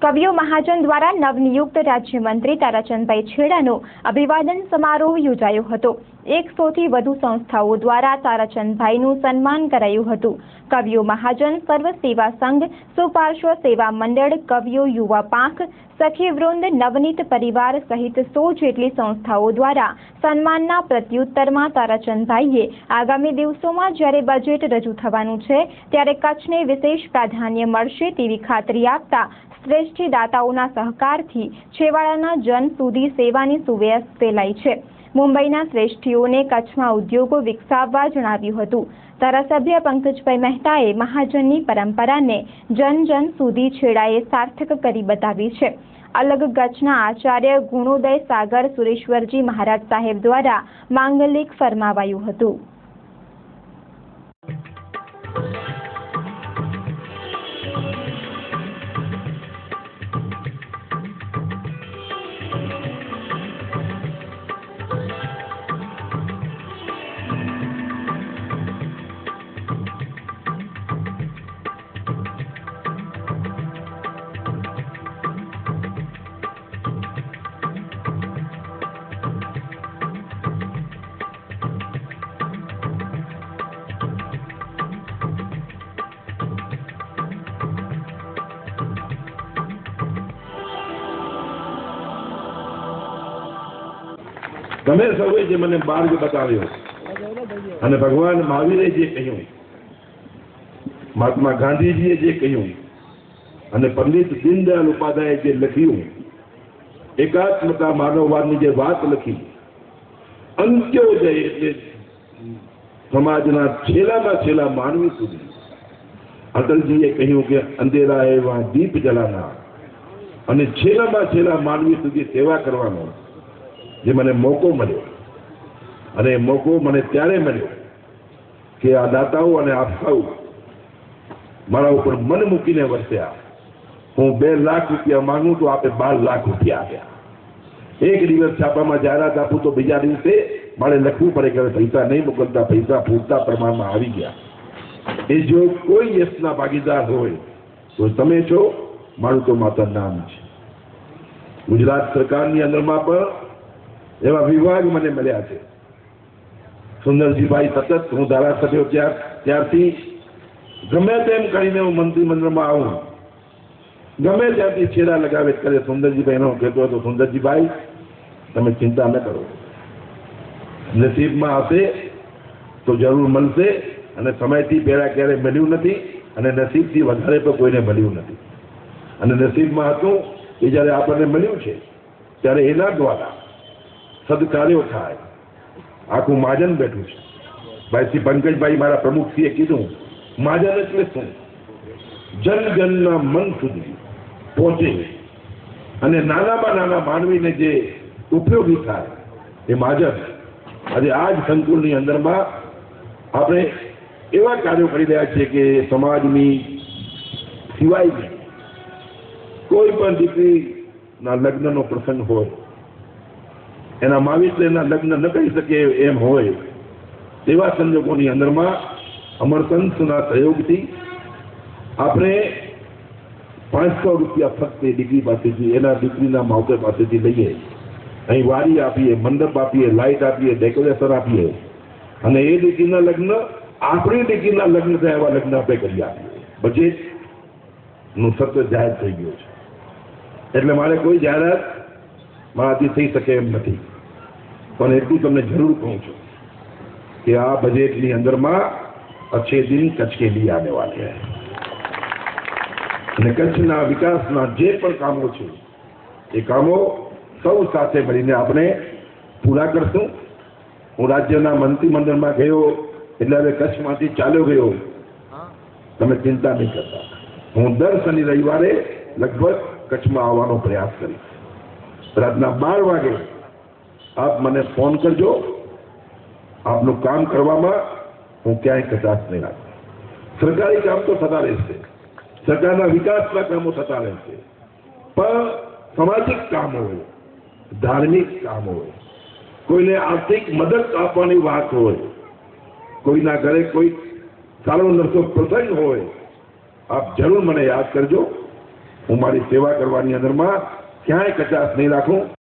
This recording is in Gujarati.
કવિઓ મહાજન દ્વારા નવનિયુક્ત રાજ્યમંત્રી તારાચંદભાઈ છેડાનો અભિવાદન સમારોહ યોજાયો હતો। 100 થી વધુ સંસ્થાઓ દ્વારા તારાચંદભાઈનું સન્માન કરાયું હતું। કવિઓ મહાજન સર્વ સેવા સંઘ, સુપાર્શ્વ સેવા મંડળ, કવિઓ યુવા પાંખ, સખી વૃંદ, નવનીત પરિવાર સહિત 100 જેટલી સંસ્થાઓ દ્વારા સન્માનના પ્રત્યુત્તરમાં તારાચંદભાઈએ આગામી દિવસોમાં જ્યારે બજેટ રજૂ થવાનું છે ત્યારે કચ્છને વિશેષ પ્રાધાન્ય મળશે તેવી ખાતરી આપતા શ્રેષ્ઠ દાતાઓના સહકારથી છેવાડાના જન સુધી સેવાની સુવેશ ફેલાઈ છે। મુંબઈના શ્રેષ્ઠીઓને કચ્છમાં ઉદ્યોગો વિકસાવવા જણાવ્યું હતું। ધારાસભ્ય પંકજભાઈ મહેતાએ મહાજનની પરંપરાને જન જન સુધી છેડાએ સાર્થક કરી બતાવી છે। અલગ કચ્છના આચાર્ય ગુણોદય સાગર સુરેશ્વરજી મહારાજ સાહેબ દ્વારા માંગલિક ફરમાવાયું હતું। તમે સૌએ જે મને માર્ગ બતાવ્યો અને ભગવાન મહાવીરે જે કહ્યું, મહાત્મા ગાંધીજીએ જે કહ્યું અને પંડિત દીનદયાળ ઉપાધ્યાયે જે લખ્યું, એકાત્મતા માનવવાદની જે વાત લખી, અંત્યોદય એટલે સમાજના છેલ્લામાં છેલ્લા માનવી સુધી અટલજીએ કહ્યું કે અંધેરા એવા દીપ જલાના અને છેલ્લામાં છેલ્લા માનવી સુધી સેવા કરવાનો જે મને મોકો મળ્યો અને એ મોકો મને ત્યારે મળ્યો કે આ દાતાઓ અને આપ સૌ મારા ઉપર મન મૂકીને વર્ત્યા। હું 2 લાખ રૂપિયા માંગુ તો આપે 12 લાખ રૂપિયા આપ્યા। એક દિવસ છાપામાં જાહેરાત આપું તો બીજા દિવસે મારે લખવું પડે કે પૈસા નહીં મોકલતા, પૈસા પૂરતા પ્રમાણમાં આવી ગયા। એ જો કોઈ યશના ભાગીદાર હોય તો તમે છો, મારું તો માત્ર નામ છે। ગુજરાત સરકારની અંદરમાં પણ એવા વિભાગ મને મળ્યા છે। સુંદરજીભાઈ સતત હું ધારાસભ્ય ત્યારથી ગમે તેમ કરીને હું મંત્રીમંડળમાં આવું, ગમે ત્યાંથી છેડા લગાવે કરે સુંદરજીભાઈ એનો કહેતો હતો, સુંદરજીભાઈ તમે ચિંતા ન કરો, નસીબમાં હશે તો જરૂર મળશે અને સમયથી પહેલા ક્યારેય મળ્યું નથી અને નસીબથી વધારે તો કોઈને મળ્યું નથી અને નસીબમાં હતું એ જ્યારે આપણને મળ્યું છે ત્યારે એના દ્વારા સદકાર્યો થાય। આખું મહાજન બેઠું છે। ભાઈ શ્રી પંકજભાઈ મારા પ્રમુખશ્રીએ કીધું, મહાજન એટલે શું? જન જનના મન સુધી પહોંચે અને નાનામાં નાના માનવીને જે ઉપયોગી થાય એ મહાજન। આજે આ જ સંકુલની અંદરમાં આપણે એવા કાર્યો કરી રહ્યા છીએ કે સમાજની સિવાયની કોઈ પણ દીકરીના લગ્નનો પ્રસંગ હોય, એના માવિત્રના લગ્ન ન કરી શકે એમ હોય તેવા સંજોગોની અંદરમાં અમરતંસના સહયોગથી આપણે 500 રૂપિયા ફક્ત દીકરી પાસેથી, એના દીકરીના માવતર પાસેથી લઈએ, અહીં વારી આપીએ, મંડપ આપીએ, લાઇટ આપીએ, ડેકોરેશન આપીએ અને એ દીકરીના લગ્ન આપણી દીકરીના લગ્ન થાય એવા લગ્ન આપણે કરી આપીએ। બજેટનું સત્ર જાહેર થઈ ગયું છે એટલે મારે કોઈ જાહેરાત મારાથી થઈ શકે એમ નથી, પણ એટલું તમને જરૂર કહું છું કે આ બજેટની અંદરમાં अच्छे दिन कच्छ के लिए आने वाले हैं અને કચ્છના વિકાસના જે પણ કામો છે એ કામો સૌ સાથે મળીને આપણે પૂરા કરશું। હું રાજ્યના મંત્રીમંડળમાં ગયો એટલે હવે કચ્છમાંથી ચાલ્યો ગયો, તમે ચિંતા નહીં કરતા। હું દર શનિ રવિવારે લગભગ કચ્છમાં આવવાનો પ્રયાસ કરીશ। રાતના 12 વાગે આપ મને ફોન કરજો। આપનું કામ કરવામાં હું ક્યાંય કચાશ નહીં રાખું। સરકારી કામ તો થતા રહેશે, સરકારના વિકાસના કામો થતા રહેશે, પણ સામાજિક કામ હોય, ધાર્મિક કામ હોય, કોઈને આર્થિક મદદ આપવાની વાત હોય, કોઈના ઘરે કોઈ સારો નરસો પ્રસંગ હોય, આપ જરૂર મને યાદ કરજો હું મારી સેવા કરવાની અંદરમાં ક્યાંય કચાશ નહીં રાખું.